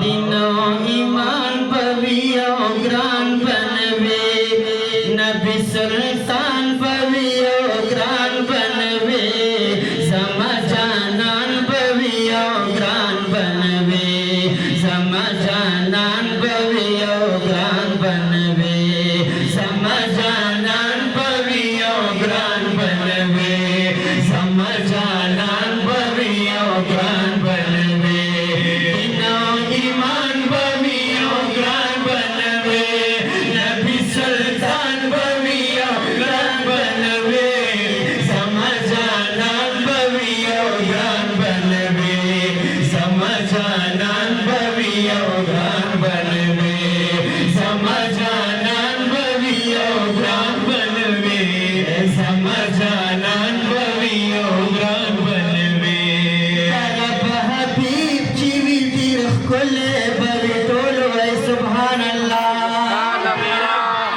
दिनो ईमान पवियो ग्रान बनवे नबी सुल्तान पवियो ग्रान बनवे समझानान पवियो ग्रान बनवे समझानान पवियो ग्रान बनवे समझानान पवियो ग्रान बनवे समझानान पवियो ग्रान बनवे दिनो ईमान पवियो ग्रान बनवे नबी सुल्तान पवियो ग्रान बनवे समझानान पवियो ग्रान बनवे समझानान पवियो ग्रान बनवे समझानान पवियो ग्रान बनवे समझानान पवियो ग्रान बनवे तरफ हबीब जीवी तीर कुले बरी टोल वै सुभान अल्लाह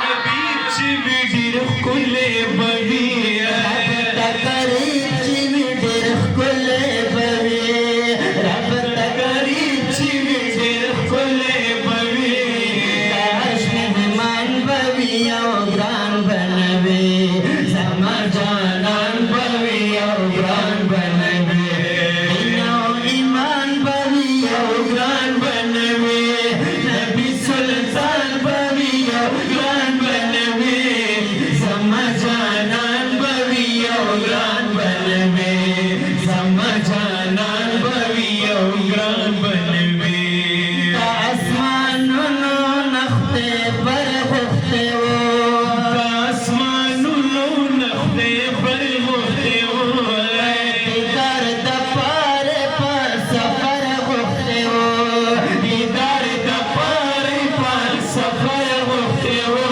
हबीब जीवी तीर कुले बरी तकरीब जीवी तीर कुले बरी रब तकरीब जीवी तीर कुले बरी काश मेहमान बवियो ग्रान बनवे समझानान पवियो ग्रान बनवे दिनो ईमान पवियो ग्रान बनवे नबी सुल्तान पवियो ग्रान बनवे समझानान पवियो ग्रान बनवे समझानान पवियो ग्रान बनवे आसमानो नखते पर होते वो आसमानो नखते पर होते वो दीदार दपारे पर सफर होते वो दीदार दपारे पर सफर होते वो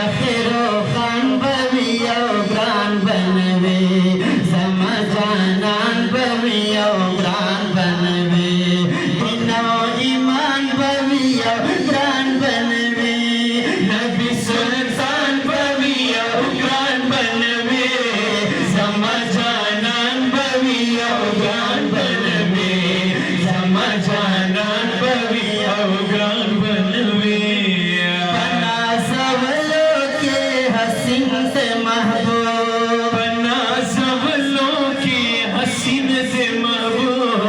आखिरो खान बवियो ग्रान बनवे समझानान बवियो ग्रान बनवे दिनो ईमान बवियो ग्रान बनवे नबी सुल्तान बवियो ग्रान बनवे समझानान बवियो ग्रान बनवे समझानान बवियो ग्रान बनवे बना सबलों के हसीन से महबूब बना सबलों के हसीन से महबूब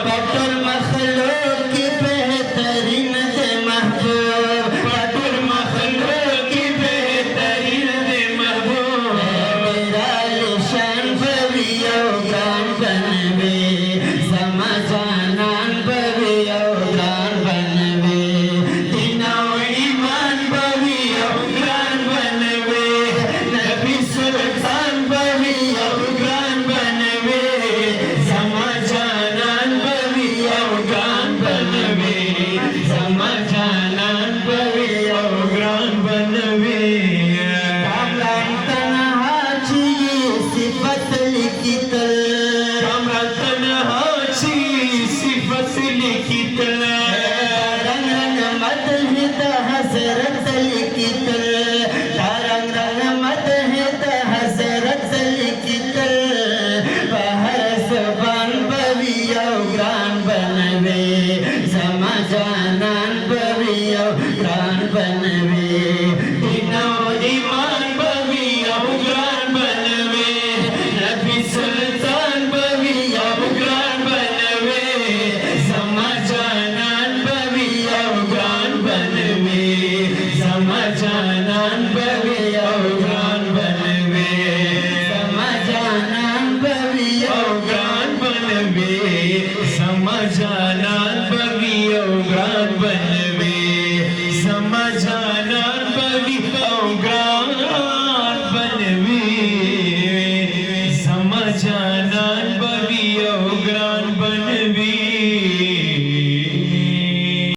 पटुल मखलूक की बेहतरीन से महबूब पटुल मखलूक की बेहतरीन से महबूब मेरा लिशान बवियो ग्रान बनवे समझानान बवियो ग्रान बनवे दिनो ईमान बवियो ग्रान बनवे नबी सुल्तान बवियो ग्रान बनवे समझानान बवियो ग्रान बनवे समझानान बवियो ग्रान बनवे कामरान तन्हा ची सिफत लिखित कामरान तन्हा ची सिफत लिखित रंग रंग मत हित हसरत लिखित रंग रंग मत हित हसरत लिखित बहर सुबान बवियो ग्रान बनवे समझानान बवियो ग्रान बनवे